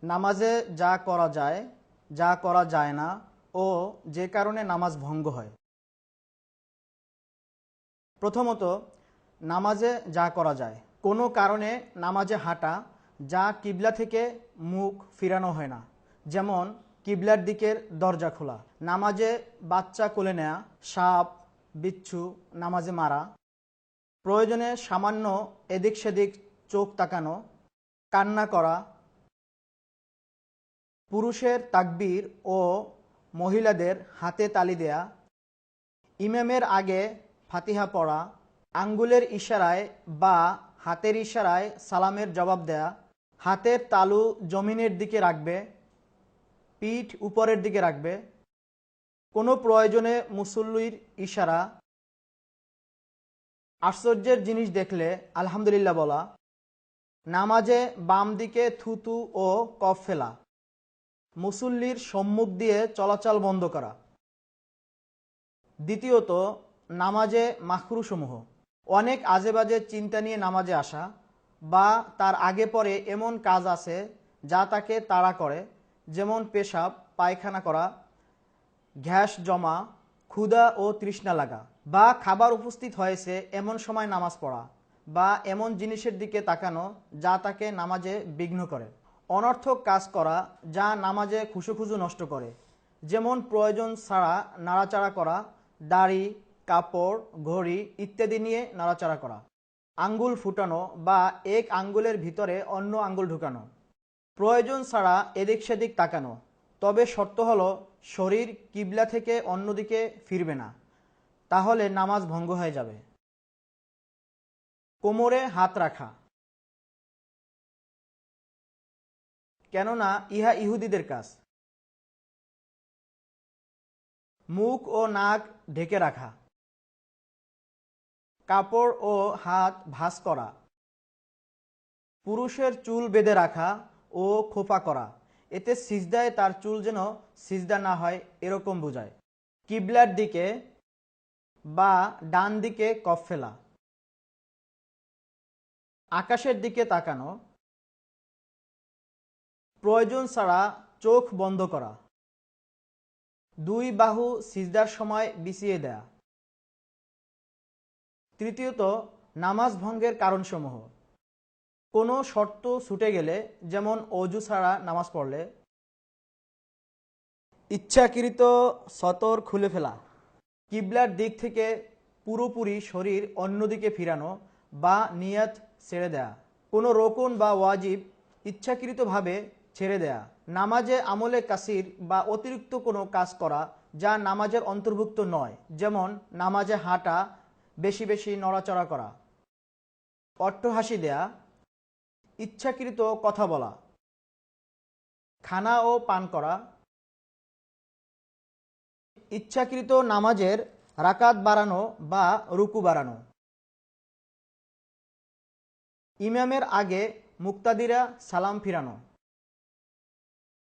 নামাজে যা করা যায়, যা করা যায় না ও যে কারণে নামাজ ভঙ্গ হয়। প্রথমত, নামাজে যা করা যায়, কোনো কারণে নামাজে হাঁটা যা কিবলা থেকে মুখ ফিরানো হয় না, যেমন কিবলার দিকের দরজা খোলা, নামাজে বাচ্চা কোলে নেয়া, সাপ বিচ্ছু নামাজে মারা, প্রয়োজনে সামান্য এদিক সেদিক চোখ তাকানো, কান্না করা, পুরুষের তাকবীর ও মহিলাদের হাতে তালি দেয়া, ইমামের আগে ফাতিহা পড়া, আঙ্গুলের ইশারায় বা হাতের ইশারায় সালামের জবাব দেয়া, হাতের তালু জমিনের দিকে রাখবে, পিঠ উপরের দিকে রাখবে, কোনো প্রয়োজনে মুসল্লির ইশারা, আশ্চর্যের জিনিস দেখলে আলহামদুলিল্লাহ বলা, নামাজে বাম দিকে থুতু ও কফ ফেলা, মুসল্লির সম্মুখ দিয়ে চলাচল বন্ধ করা। দ্বিতীয়ত, নামাজে মাকরুসমূহ, অনেক আজেবাজে চিন্তা নিয়ে নামাজে আসা বা তার আগে পরে এমন কাজ আছে যা তাকে তাড়া করে, যেমন পেশাব পায়খানা করা, গ্যাস জমা, ক্ষুধা ও তৃষ্ণা লাগা, বা খাবার উপস্থিত হয়েছে এমন সময় নামাজ পড়া, বা এমন জিনিসের দিকে তাকানো যা তাকে নামাজে বিঘ্ন করে, অনর্থক কাজ করা যা নামাজে খুশুখুজু নষ্ট করে, যেমন প্রয়োজন ছাড়া নাড়াচাড়া করা, দাড়ি, কাপড়, ঘড়ি ইত্যাদি নিয়ে নাড়াচাড়া করা, আঙ্গুল ফুটানো বা এক আঙ্গুলের ভিতরে অন্য আঙ্গুল ঢুকানো, প্রয়োজন ছাড়া এদিক সেদিক তাকানো, তবে শর্ত হলো শরীর কিবলা থেকে অন্যদিকে ফিরবে না, তাহলে নামাজ ভঙ্গ হয়ে যাবে। কোমরে হাত রাখা, কেননা ইহা ইহুদিদের কাজ। মুখ ও নাক ঢেকে রাখা, কাপড় ও হাত ভাঁজ করা, পুরুষের চুল বেঁধে রাখা ও খোপা করা, এতে সিজদায় তার চুল যেন সিজদা না হয় এরকম বোঝায়। কিবলার দিকে বা ডান দিকে কফ ফেলা, আকাশের দিকে তাকানো, প্রয়োজন ছাড়া চোখ বন্ধ করা, দুই বাহু সিজদার সময় বিছিয়ে দেয়া। তৃতীয়ত, নামাজ ভঙ্গের কারণসমূহ, কোনো শর্ত ছুটে গেলে, যেমন অজু ছাড়া নামাজ পড়লে, ইচ্ছাকৃত সতর খুলে ফেলা, কিবলার দিক থেকে পুরোপুরি শরীর অন্যদিকে ফিরানো বা নিয়াত ছেড়ে দেয়া, কোনো রোকন বা ওয়াজিব ইচ্ছাকৃতভাবে ছেড়ে দেয়া, নামাজে আমলে কাসির বা অতিরিক্ত কোনো কাজ করা যা নামাজের অন্তর্ভুক্ত নয়, যেমন নামাজে হাঁটা, বেশি বেশি নড়াচড়া করা, অট্টহাসি দেয়া, ইচ্ছাকৃত কথা বলা, খানা ও পান করা, ইচ্ছাকৃত নামাজের রাকাত বাড়ানো বা রুকু বাড়ানো, ইমামের আগে মুক্তাদিরা সালাম ফিরানো।